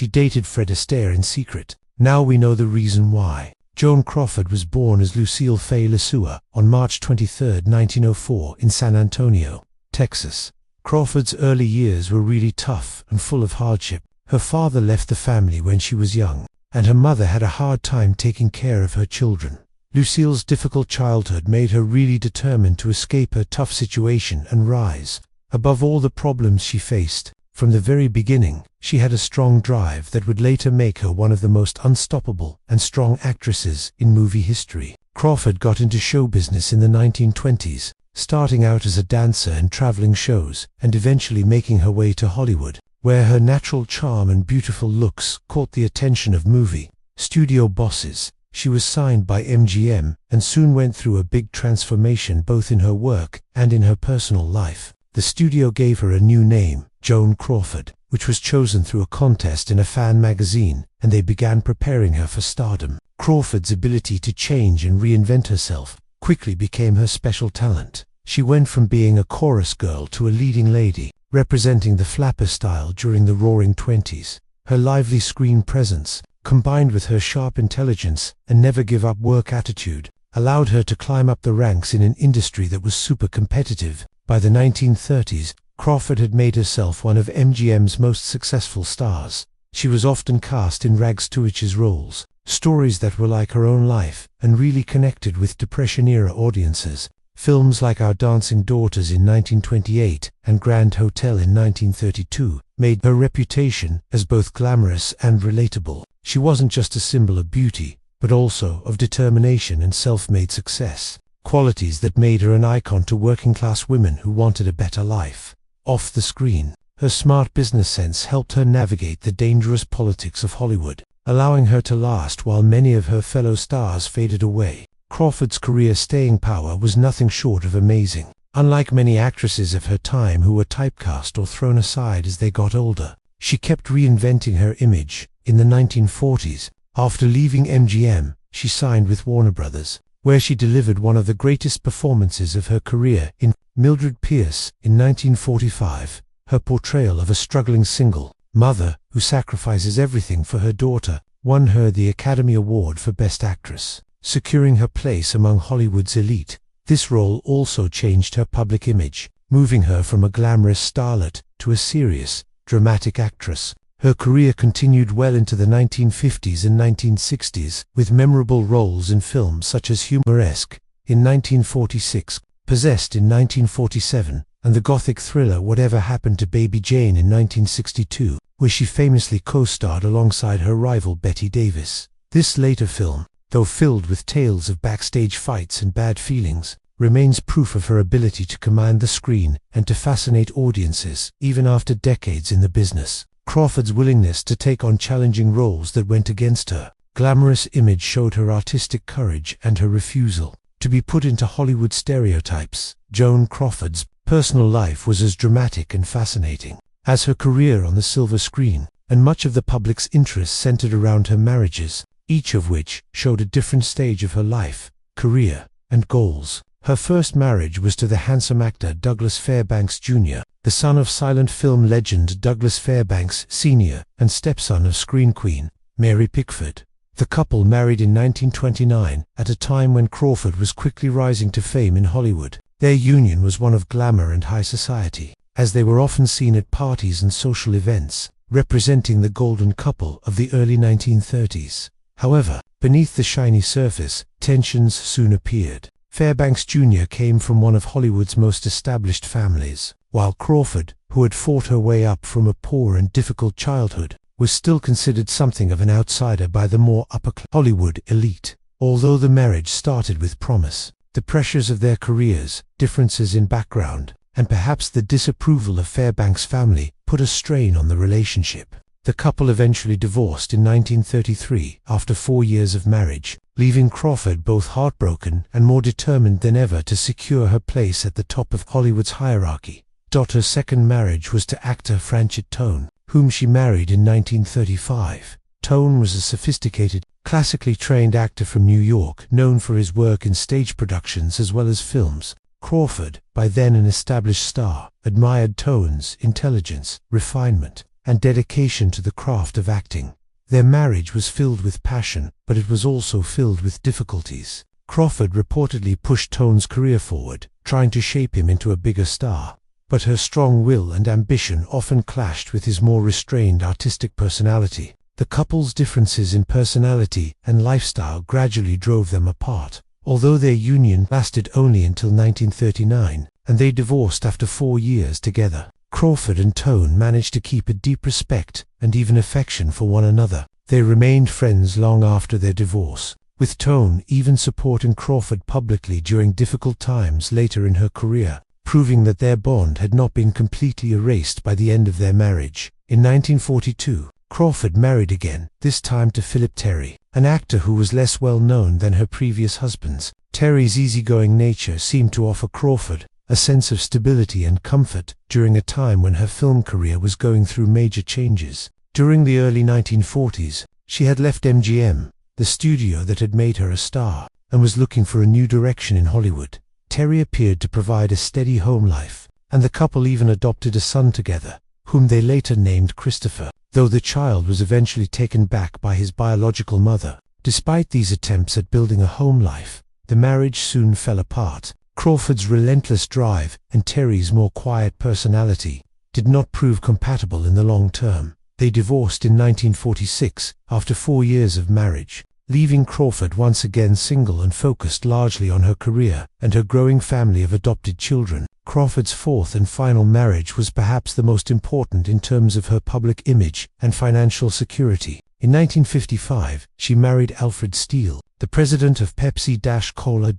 she dated Fred Astaire in secret. Now we know the reason why. Joan Crawford was born as Lucille Fay Lesueur on March 23, 1904 in San Antonio, Texas. Crawford's early years were really tough and full of hardship. Her father left the family when she was young, and her mother had a hard time taking care of her children. Lucille's difficult childhood made her really determined to escape her tough situation and rise above all the problems she faced. From the very beginning, she had a strong drive that would later make her one of the most unstoppable and strong actresses in movie history. Crawford got into show business in the 1920s, starting out as a dancer in traveling shows and eventually making her way to Hollywood, where her natural charm and beautiful looks caught the attention of movie studio bosses. She was signed by MGM and soon went through a big transformation both in her work and in her personal life. The studio gave her a new name, Joan Crawford, which was chosen through a contest in a fan magazine, and they began preparing her for stardom. Crawford's ability to change and reinvent herself quickly became her special talent. She went from being a chorus girl to a leading lady, representing the flapper style during the Roaring Twenties. Her lively screen presence, combined with her sharp intelligence and never-give-up work attitude, allowed her to climb up the ranks in an industry that was super competitive. By the 1930s, Crawford had made herself one of MGM's most successful stars. She was often cast in rags to riches roles, stories that were like her own life and really connected with Depression-era audiences. Films like Our Dancing Daughters in 1928 and Grand Hotel in 1932 made her reputation as both glamorous and relatable. She wasn't just a symbol of beauty, but also of determination and self-made success, qualities that made her an icon to working-class women who wanted a better life. Off the screen, her smart business sense helped her navigate the dangerous politics of Hollywood, allowing her to last while many of her fellow stars faded away. Crawford's career staying power was nothing short of amazing. Unlike many actresses of her time who were typecast or thrown aside as they got older, she kept reinventing her image. In the 1940s, after leaving MGM, she signed with Warner Brothers, where she delivered one of the greatest performances of her career in Mildred Pierce in 1945. Her portrayal of a struggling single mother who sacrifices everything for her daughter won her the Academy Award for Best Actress, securing her place among Hollywood's elite. This role also changed her public image, moving her from a glamorous starlet to a serious, dramatic actress. Her career continued well into the 1950s and 1960s, with memorable roles in films such as Humoresque in 1946, Possessed in 1947, and the gothic thriller Whatever Happened to Baby Jane in 1962, where she famously co-starred alongside her rival Bette Davis. This later film, though filled with tales of backstage fights and bad feelings, remains proof of her ability to command the screen and to fascinate audiences, even after decades in the business. Crawford's willingness to take on challenging roles that went against her glamorous image showed her artistic courage and her refusal to be put into Hollywood stereotypes. Joan Crawford's personal life was as dramatic and fascinating as her career on the silver screen, and much of the public's interest centered around her marriages, each of which showed a different stage of her life, career, and goals. Her first marriage was to the handsome actor Douglas Fairbanks Jr., the son of silent film legend Douglas Fairbanks Sr. and stepson of screen queen Mary Pickford. The couple married in 1929 at a time when Crawford was quickly rising to fame in Hollywood. Their union was one of glamour and high society, as they were often seen at parties and social events, representing the golden couple of the early 1930s. However, beneath the shiny surface, tensions soon appeared. Fairbanks Jr. came from one of Hollywood's most established families, while Crawford, who had fought her way up from a poor and difficult childhood, was still considered something of an outsider by the more upper-class Hollywood elite. Although the marriage started with promise, the pressures of their careers, differences in background, and perhaps the disapproval of Fairbanks' family put a strain on the relationship. The couple eventually divorced in 1933 after 4 years of marriage, leaving Crawford both heartbroken and more determined than ever to secure her place at the top of Hollywood's hierarchy. Her second marriage was to actor Franchot Tone, whom she married in 1935. Tone was a sophisticated, classically trained actor from New York, known for his work in stage productions as well as films. Crawford, by then an established star, admired Tone's intelligence, refinement, and dedication to the craft of acting. Their marriage was filled with passion, but it was also filled with difficulties. Crawford reportedly pushed Tone's career forward, trying to shape him into a bigger star. But her strong will and ambition often clashed with his more restrained artistic personality. The couple's differences in personality and lifestyle gradually drove them apart. Although their union lasted only until 1939, and they divorced after 4 years together, Crawford and Tone managed to keep a deep respect and even affection for one another. They remained friends long after their divorce, with Tone even supporting Crawford publicly during difficult times later in her career, proving that their bond had not been completely erased by the end of their marriage. In 1942, Crawford married again, this time to Philip Terry, an actor who was less well known than her previous husbands. Terry's easygoing nature seemed to offer Crawford a sense of stability and comfort during a time when her film career was going through major changes. During the early 1940s, she had left MGM, the studio that had made her a star, and was looking for a new direction in Hollywood. Terry appeared to provide a steady home life, and the couple even adopted a son together, whom they later named Christopher, though the child was eventually taken back by his biological mother. Despite these attempts at building a home life, the marriage soon fell apart. Crawford's relentless drive and Terry's more quiet personality did not prove compatible in the long term. They divorced in 1946 after 4 years of marriage, leaving Crawford once again single and focused largely on her career and her growing family of adopted children. Crawford's fourth and final marriage was perhaps the most important in terms of her public image and financial security. In 1955, she married Alfred Steele, the president of Pepsi-Cola.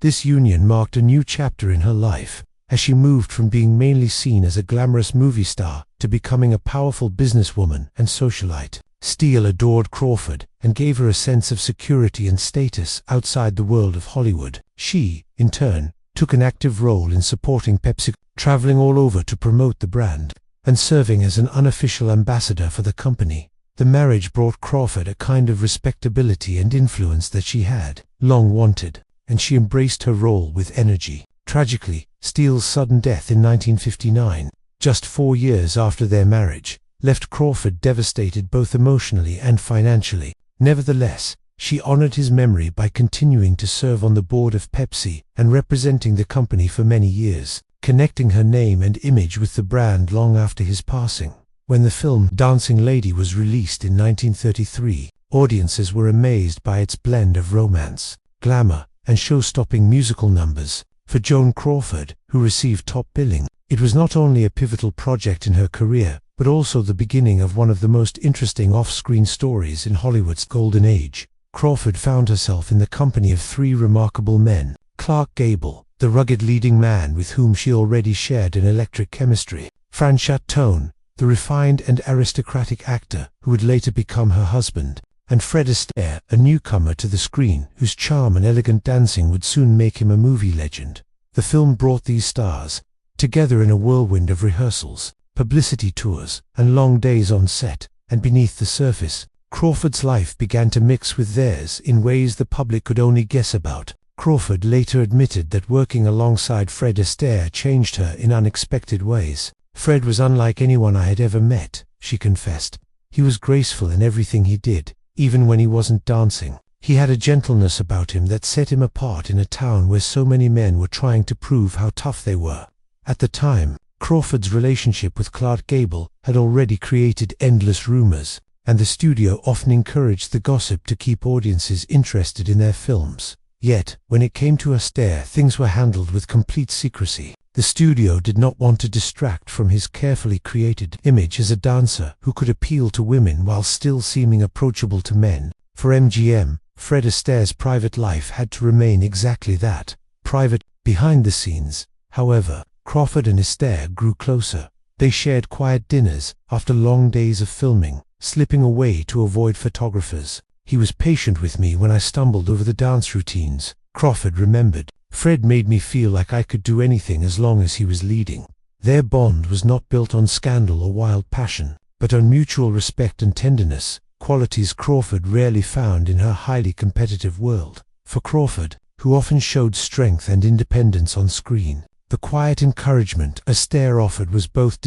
This union marked a new chapter in her life, as she moved from being mainly seen as a glamorous movie star to becoming a powerful businesswoman and socialite. Steele adored Crawford and gave her a sense of security and status outside the world of Hollywood. She, in turn, took an active role in supporting Pepsi, traveling all over to promote the brand, and serving as an unofficial ambassador for the company. The marriage brought Crawford a kind of respectability and influence that she had long wanted, and she embraced her role with energy. Tragically, Steele's sudden death in 1959, just 4 years after their marriage, left Crawford devastated both emotionally and financially. Nevertheless, she honored his memory by continuing to serve on the board of Pepsi and representing the company for many years, connecting her name and image with the brand long after his passing. When the film Dancing Lady was released in 1933, audiences were amazed by its blend of romance, glamour, and show-stopping musical numbers. For Joan Crawford, who received top billing, it was not only a pivotal project in her career, but also the beginning of one of the most interesting off-screen stories in Hollywood's golden age. Crawford found herself in the company of 3 remarkable men: Clark Gable, the rugged leading man with whom she already shared an electric chemistry; Franchot Tone, the refined and aristocratic actor who would later become her husband; and Fred Astaire, a newcomer to the screen whose charm and elegant dancing would soon make him a movie legend. The film brought these stars together in a whirlwind of rehearsals, publicity tours, and long days on set, and beneath the surface, Crawford's life began to mix with theirs in ways the public could only guess about. Crawford later admitted that working alongside Fred Astaire changed her in unexpected ways. "Fred was unlike anyone I had ever met," she confessed. "He was graceful in everything he did, even when he wasn't dancing. He had a gentleness about him that set him apart in a town where so many men were trying to prove how tough they were." At the time, Crawford's relationship with Clark Gable had already created endless rumors, and the studio often encouraged the gossip to keep audiences interested in their films. Yet, when it came to Astaire, things were handled with complete secrecy. The studio did not want to distract from his carefully created image as a dancer who could appeal to women while still seeming approachable to men. For MGM, Fred Astaire's private life had to remain exactly that, private. Behind the scenes, however, Crawford and Astaire grew closer. They shared quiet dinners after long days of filming, slipping away to avoid photographers. "He was patient with me when I stumbled over the dance routines," Crawford remembered. "Fred made me feel like I could do anything as long as he was leading." Their bond was not built on scandal or wild passion, but on mutual respect and tenderness, qualities Crawford rarely found in her highly competitive world. For Crawford, who often showed strength and independence on screen, the quiet encouragement Astaire offered was both